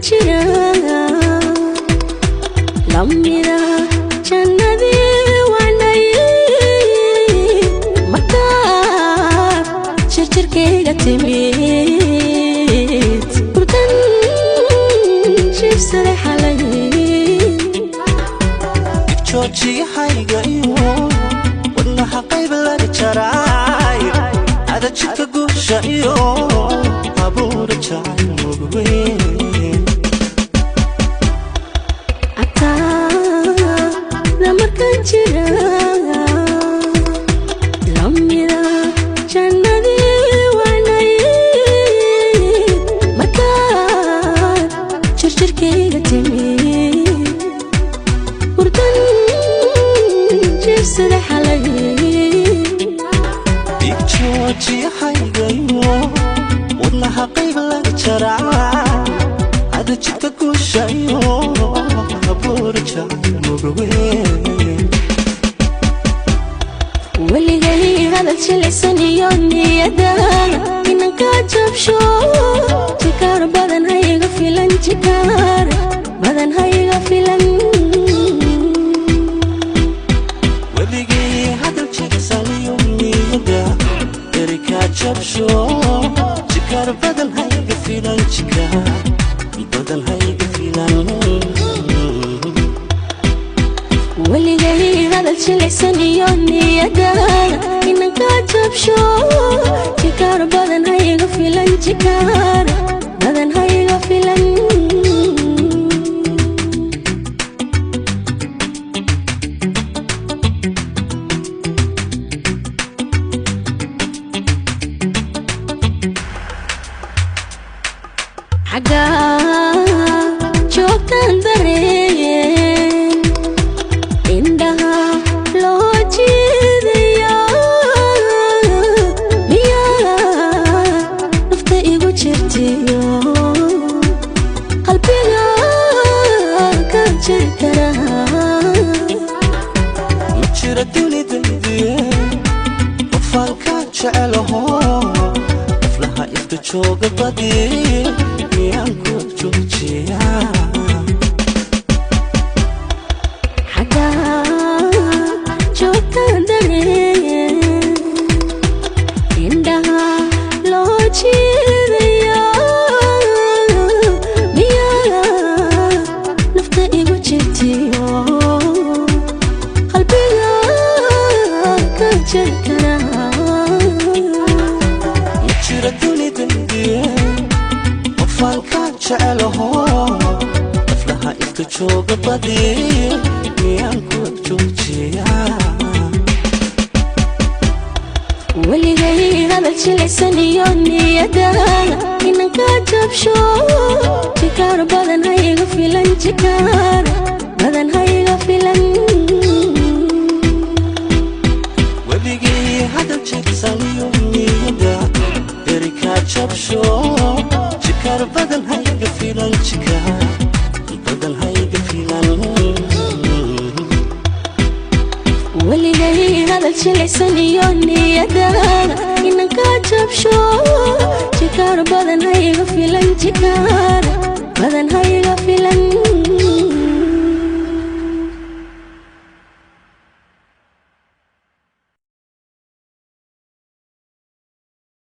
jira lamida jannadi wanay marka jirkeyga timid burdan shifsada xalay jooji hayga iyo wadnaha qayb laga jaray ada jidka guusha iyo abuur jacayl mugweyn ataa marka jira lamida jannadi wanay marka jirkeyga timid burdan shifsada xalay jooji hayga iyo wadnaha qayb laga jaray ada jidka guusha iyo abuur jacayl mugweyn weligay hadal jilicsan iyo niyada inanka jabsho jikaar badan hayga filan jikaar badan hayga filan weligay hadal jilicsan iyo niyada erika jabsho jikaar badan hayga filan jikaar badan hayga filan weligay hadal jilicsan iyo niyada inanka jabsho jikaar badan hayga filan jikaar badan hayga filan حقا جوكتان درين عندها لو جيديا ميا نفتا إيغو جرتيو قلبينا كان جركرها jira dunidayda qofalka jecelaho qoflaha ifta jooga badi miyaan ku joojiyaa حقا جوكتان درين عندها لو جيديا ميا نفتا إيغو جرتيو قلبينا كان جركرها jira dunidayda qofalka jecelaho qoflaha ifta jooga badi miyaan ku joojiyaa weligay hadal jilicsan iyo niyada inanka jabsho jikaar badan hayga filan jikaar badan hayga filan weligay hadal jilicsan iyo niyada erika jabsho jikaar badan hayga filan jikaar badan hayga filan weligay hadal jilicsan iyo niyada inanka jabsho jikaar badan hayga filan jikaar badan hayga filan